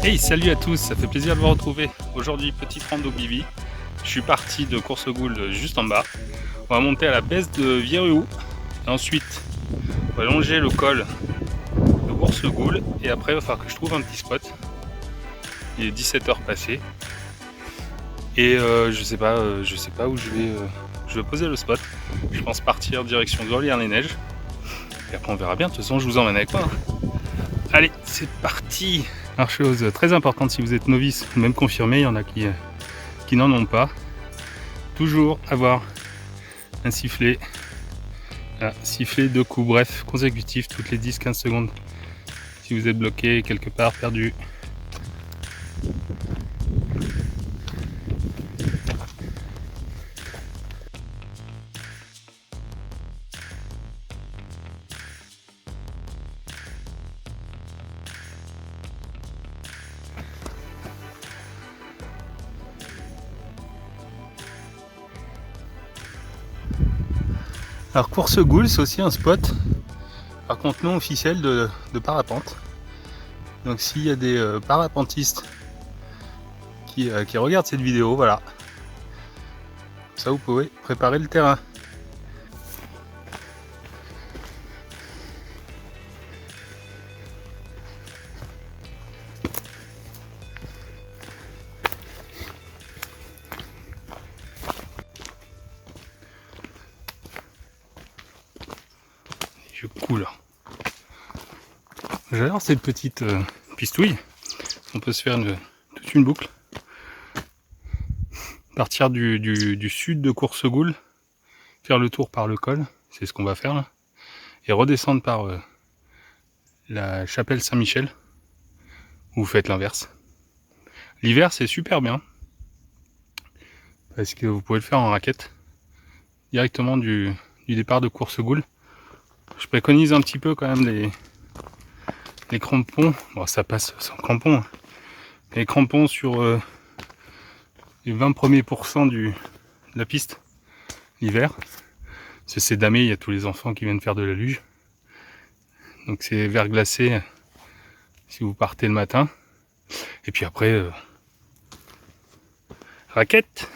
Hey, salut à tous, ça fait plaisir de vous retrouver. Aujourd'hui, petite rando Bibi. Je suis parti de Coursegoule juste en bas. On va monter à la baisse de Viruou. Et ensuite, on va longer le col de Coursegoule. Et après, il va falloir que je trouve un petit spot. Il est 17h passé. Et je sais pas où je vais poser le spot. Je pense partir direction Grelières-les-Neiges. Et après, on verra bien. De toute façon, je vous emmène avec moi. Allez, c'est parti! Alors, chose très importante, si vous êtes novice ou même confirmé, il y en a qui n'en ont pas. Toujours avoir un sifflet, sifflet 2 coups, bref, consécutifs toutes les 10-15 secondes. Si vous êtes bloqué quelque part, perdu. Alors Coursegoule, c'est aussi un spot, par contre non officiel, de parapente. Donc s'il y a des parapentistes qui regardent cette vidéo, voilà, ça vous pouvez préparer le terrain. Je coule. J'adore cette petite pistouille. On peut se faire toute une boucle. Partir du sud de Coursegoule, faire le tour par le col, c'est ce qu'on va faire là, et redescendre par la chapelle Saint-Michel, ou vous faites l'inverse. L'hiver c'est super bien, parce que vous pouvez le faire en raquette, directement du départ de Coursegoule. Je préconise un petit peu quand même les crampons, bon ça passe sans crampons, hein. Les crampons sur les 20 premiers pourcents de la piste l'hiver. C'est damé, il y a tous les enfants qui viennent faire de la luge. Donc c'est verglacé si vous partez le matin. Et puis après, raquette.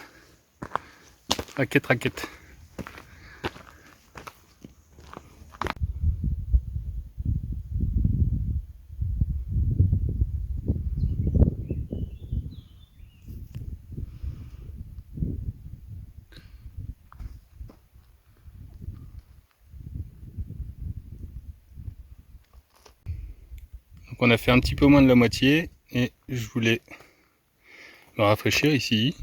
Donc on a fait un petit peu moins de la moitié et je voulais me rafraîchir ici.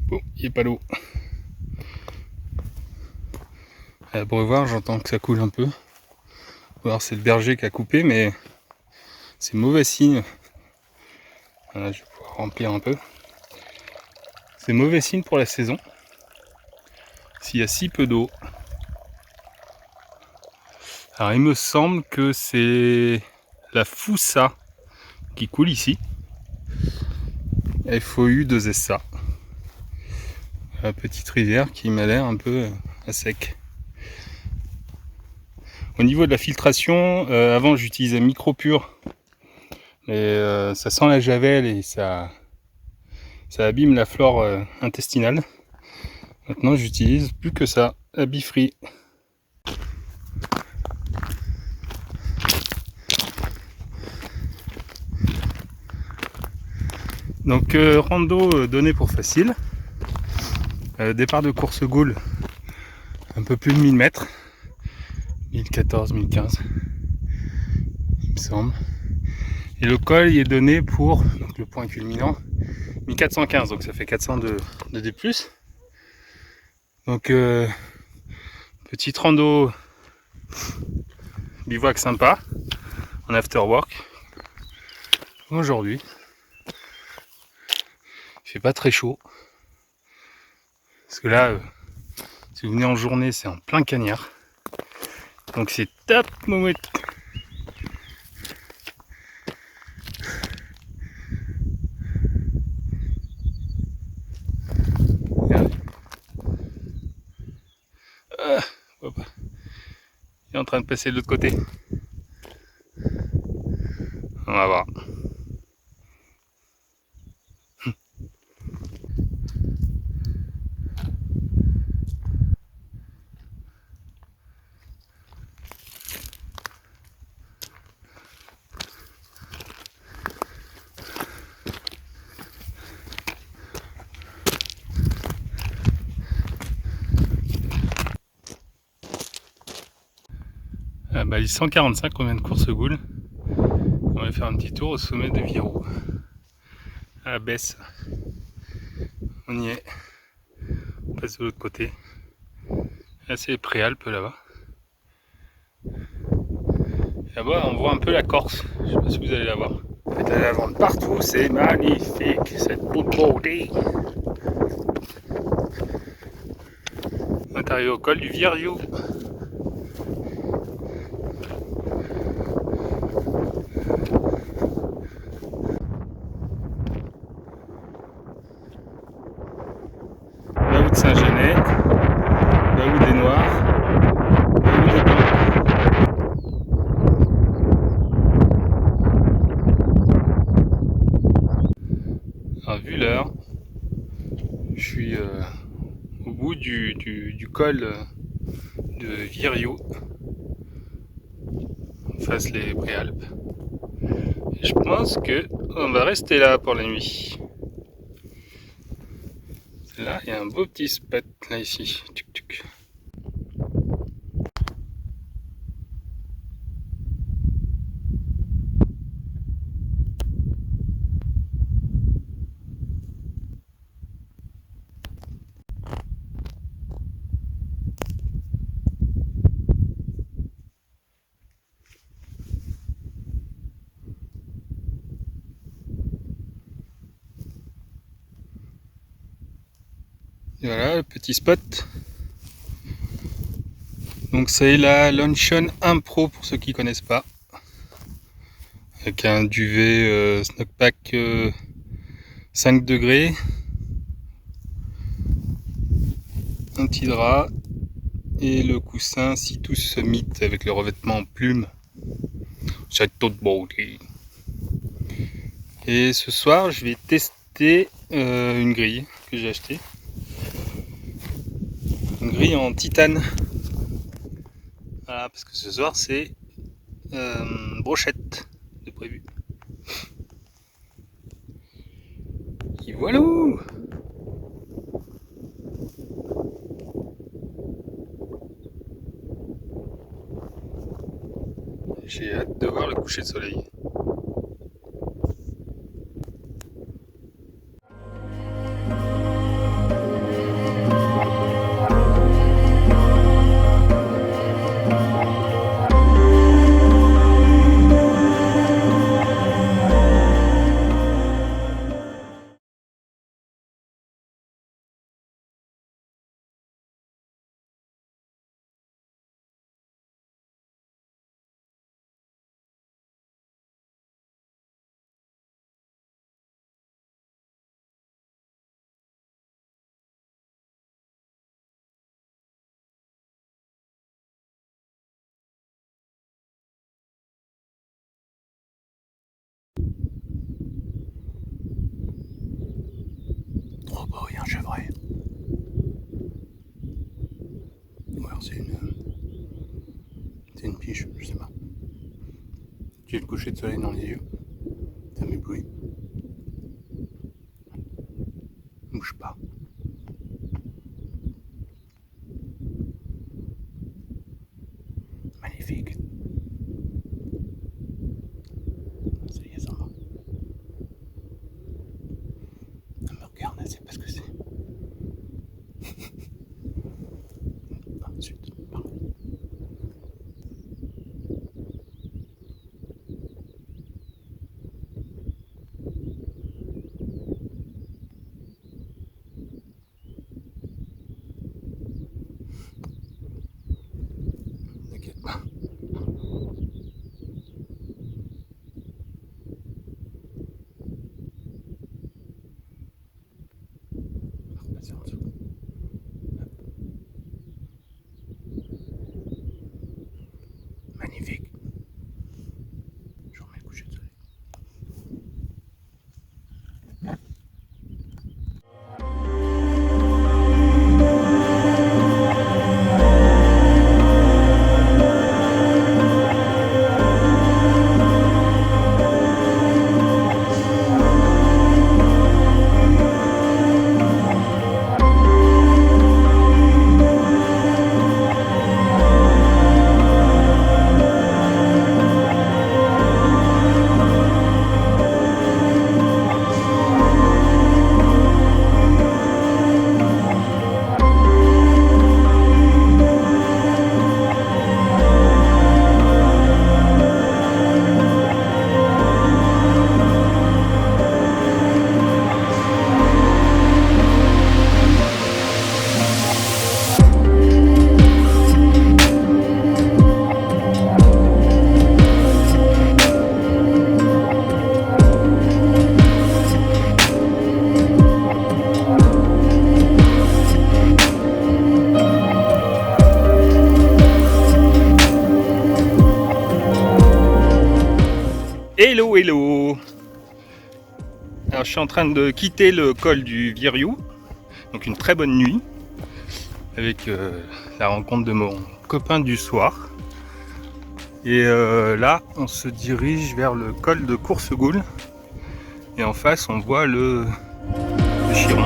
Bon, il n'y a pas l'eau. À Brevoir, j'entends que ça coule un peu. Alors c'est le berger qui a coupé, mais c'est mauvais signe. Voilà, je vais pouvoir remplir un peu. C'est mauvais signe pour la saison. S'il y a si peu d'eau. Alors il me semble que c'est la Foussa qui coule ici. FOU 2 SA. La petite rivière qui m'a l'air un peu à sec. Au niveau de la filtration, avant j'utilisais Micropur, mais ça sent la javel et ça abîme la flore intestinale. Maintenant j'utilise plus que ça, la Bifree. Donc rando donné pour facile. Départ de Coursegoule, un peu plus de 1000 mètres. 1014, 1015, il me semble. Et le col il est donné pour, donc le point culminant, 1415, donc ça fait 400 de D+. Donc petite rando bivouac sympa, en after work. Aujourd'hui, il fait pas très chaud. Parce que là, si vous venez en journée, c'est en plein cagnard. Donc c'est top, Momouette. Il est en train de passer de l'autre côté. On va voir. balise 145, on vient de Coursegoule. On va faire un petit tour au sommet de Virou, à la baisse. On y est. On passe de l'autre côté. Là c'est les Préalpes là-bas. Là-bas on voit un peu la Corse. Je sais pas si vous allez la voir. En fait, la lavande partout, c'est magnifique cette beauté. On est arrivé au col du Virou. Là-haut de Saint-Genès, là-haut des Noirs, là-haut des Blancs. Alors, vu l'heure, je suis au bout du col de Virou, en face les Préalpes. Et je pense que on va rester là pour la nuit. Là, il y a un beau petit spot là ici. Tuc, tuc. Et voilà le petit spot. Donc c'est la Luncheon Impro pour ceux qui connaissent pas. Avec un duvet Snugpack 5 degrés. Un petit drap. Et le coussin Citus Summit avec le revêtement en plume. C'est toute beauté. Et ce soir je vais tester une grille que j'ai achetée. Une grille en titane. Voilà, parce que ce soir c'est brochette de prévu. Et voilà. J'ai hâte de voir le coucher de soleil. Trop beau, il y a un chevreuil. Ou alors c'est une piche, je sais pas. J'ai le coucher de soleil dans les yeux. Ça m'éblouit. Bouge pas. Magnifique. Ça y est, ça va. Elle me regarde, elle sait pas ce que c'est. Ensuite, pardon. Hello, hello. Alors je suis en train de quitter le col du Viriou, donc une très bonne nuit, avec la rencontre de mon copain du soir. Et là, on se dirige vers le col de Coursegoule, et en face, on voit le Chiron.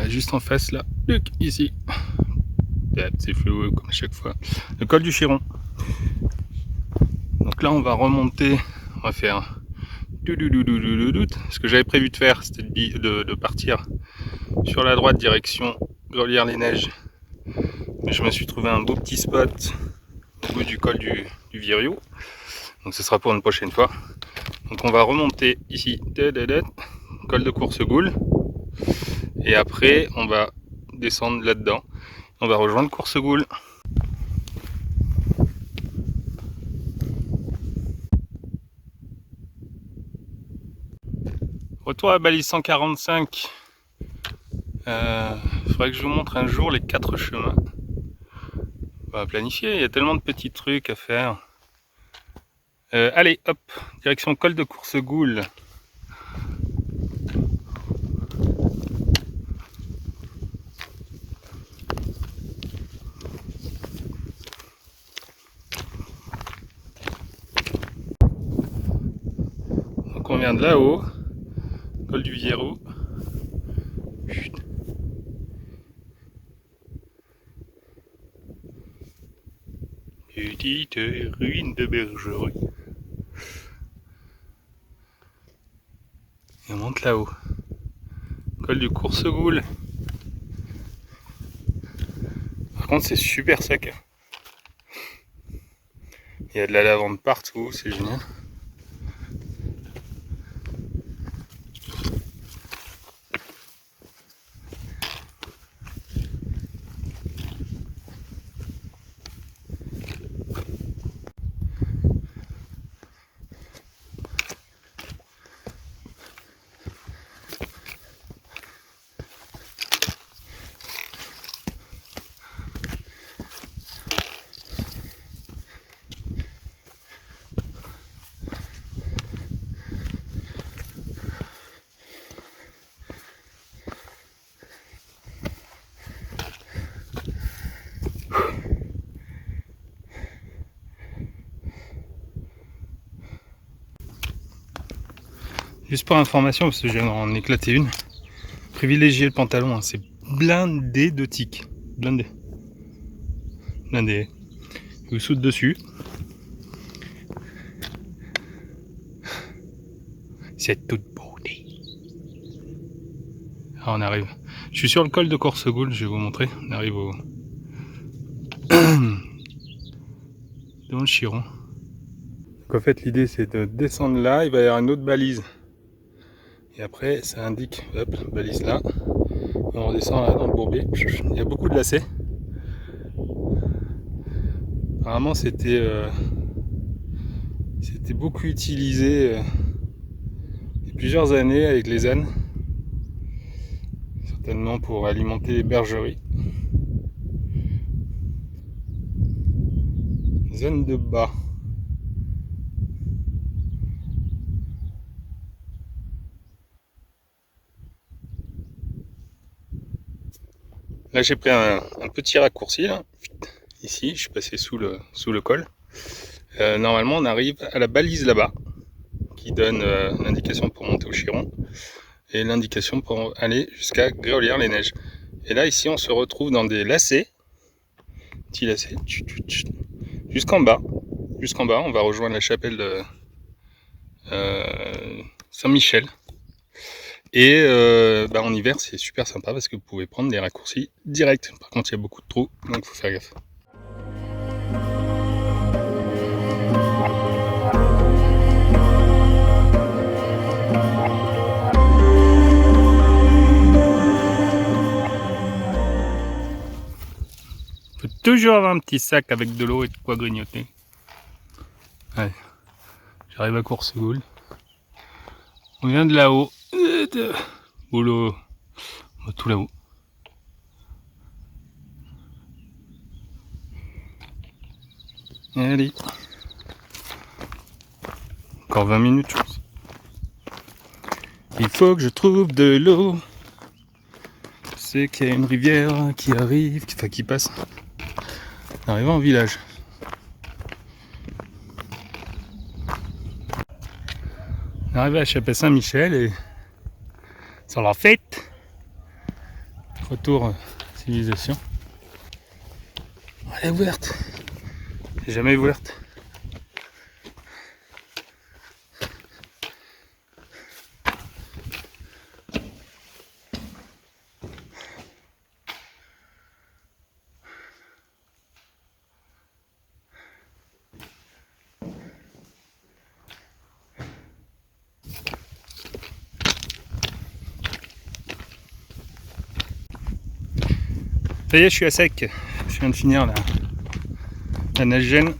Juste en face là, ici, c'est flou comme à chaque fois, le col du Chiron. Donc là on va remonter, on va faire ce que j'avais prévu de faire, c'était de partir sur la droite direction Grelières-les-Neiges, mais je me suis trouvé un beau petit spot au bout du col du Viriou, donc ce sera pour une prochaine fois. Donc on va remonter ici, col de Coursegoule, et après on va descendre là-dedans, on va rejoindre Coursegoule. Retour à la balise 145. Faudrait que je vous montre un jour les 4 chemins. On va planifier, il y a tellement de petits trucs à faire. Allez, hop, direction col de Coursegoule. Donc on vient de là-haut, col du Viriou. Petite ruine de bergerie. Et on monte là-haut. Col du Coursegoule. Par contre c'est super sec. Il y a de la lavande partout, c'est génial. Juste pour information, parce que j'ai en éclaté une, privilégiez le pantalon, hein, c'est blindé de tiques. Blindé. Blindé. Vous sautez dessus. C'est toute beauté. Ah, on arrive. Je suis sur le col de Coursegoule, je vais vous montrer. On arrive au devant le Chiron. Donc en fait l'idée c'est de descendre là, il va y avoir une autre balise. Et après ça indique, hop, balise là. On redescend là dans le bourbier. Il y a beaucoup de lacets. Apparemment c'était beaucoup utilisé il y a plusieurs années avec les ânes. Certainement pour alimenter les bergeries. Zone de bas. Là j'ai pris un petit raccourci là. Ici, je suis passé sous le col. Normalement on arrive à la balise là-bas, qui donne l'indication pour monter au Chiron, et l'indication pour aller jusqu'à Grelières-les-Neiges. Et là ici on se retrouve dans des lacets, petits lacets, jusqu'en bas. Jusqu'en bas, on va rejoindre la chapelle de Saint-Michel. Et en hiver c'est super sympa parce que vous pouvez prendre des raccourcis directs. Par contre il y a beaucoup de trous, donc il faut faire gaffe. Faut toujours avoir un petit sac avec de l'eau et de quoi grignoter. Ouais. J'arrive à Coursegoule. On vient de là-haut. Boulot. Tout là-haut. Allez. Encore 20 minutes, je pense. Il faut que je trouve de l'eau. C'est qu'il y a une rivière qui arrive, qui passe. Arrivant au village. On est arrivé à Chapelle-Saint-Michel et sur la fête. Retour civilisation. Elle est ouverte. Elle est jamais ouverte. Ça y est, je suis à sec. Je viens de finir la nage-gène.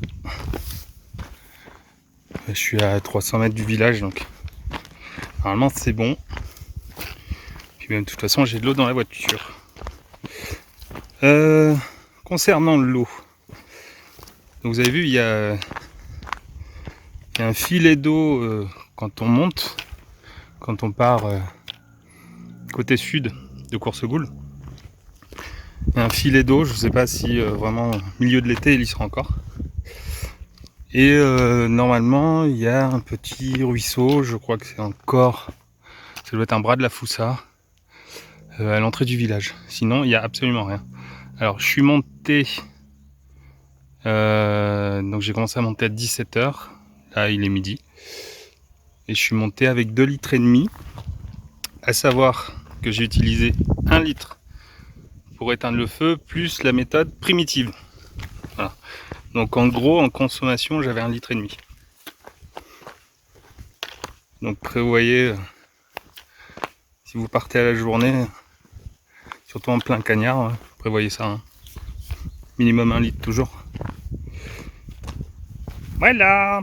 Je suis à 300 mètres du village, donc normalement c'est bon. Puis même de toute façon, j'ai de l'eau dans la voiture. Concernant l'eau, donc vous avez vu, il y a un filet d'eau quand on monte, quand on part côté sud de Coursegoule. Il y a un filet d'eau, je ne sais pas si vraiment au milieu de l'été il y sera encore. Et normalement il y a un petit ruisseau, je crois que c'est encore, ça doit être un bras de la Foussa, à l'entrée du village. Sinon il n'y a absolument rien. Alors je suis monté, donc j'ai commencé à monter à 17h, là il est midi. Et je suis monté avec 2,5 litres, à savoir que j'ai utilisé 1 litre pour éteindre le feu, plus la méthode primitive. Voilà. Donc en gros, en consommation, j'avais 1,5 litre. Donc prévoyez, si vous partez à la journée, surtout en plein cagnard, prévoyez ça. Hein. Minimum 1 litre toujours. Voilà.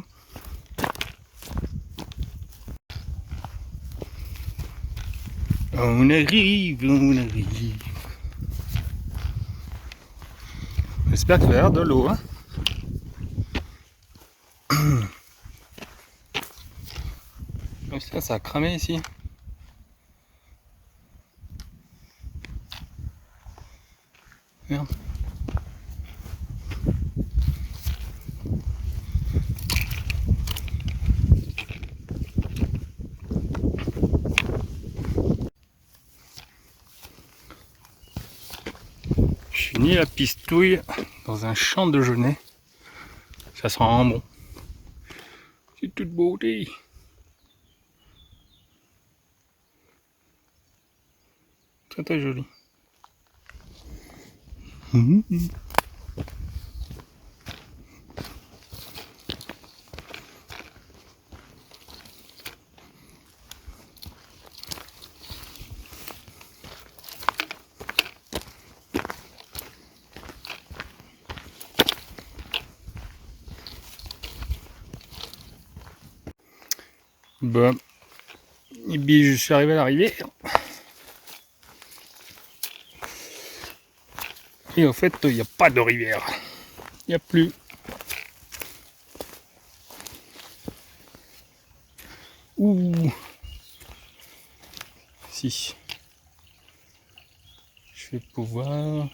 On arrive, on arrive. J'espère qu'il va y avoir de l'eau. Hein. Ça a cramé ici. Merde. Je suis ni la pistouille dans un champ de genêt. Ça sent un bon. C'est toute beauté. Très très joli. Bon, et puis je suis arrivé à l'arrivée. Et en fait, il n'y a pas de rivière. Il n'y a plus. Ouh. Si. Je vais pouvoir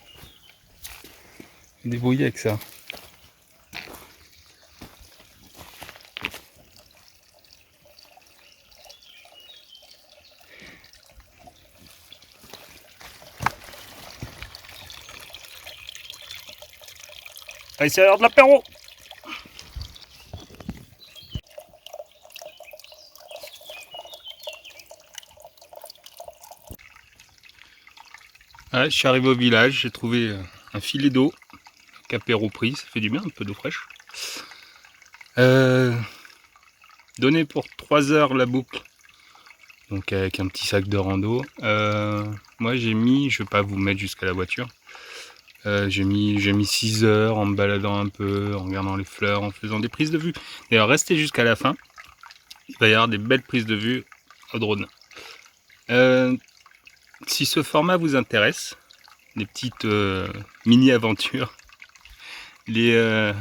me débrouiller avec ça. Allez, c'est l'heure de l'apéro. Ouais, je suis arrivé au village, j'ai trouvé un filet d'eau, apéro pris, ça fait du bien, un peu d'eau fraîche. Donné pour 3 heures la boucle, donc avec un petit sac de rando. Moi j'ai mis, je vais pas vous mettre jusqu'à la voiture, J'ai mis 6 heures en me baladant un peu, en regardant les fleurs, en faisant des prises de vue. D'ailleurs, restez jusqu'à la fin, il va y avoir des belles prises de vue au drone. Si ce format vous intéresse, les petites mini-aventures, les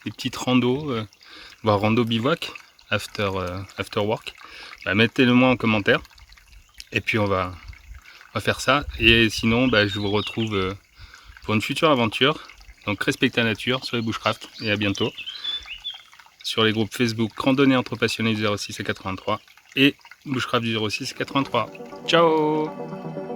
petites randos, voire rando bivouac, after work, bah, mettez-le moi en commentaire, et puis on va faire ça. Et sinon, bah, je vous retrouve pour une future aventure. Donc respectez la nature sur les bushcraft, et à bientôt sur les groupes Facebook Randonnée entre passionnés du 06 et 83 et Bushcraft du 06 et 83. Ciao!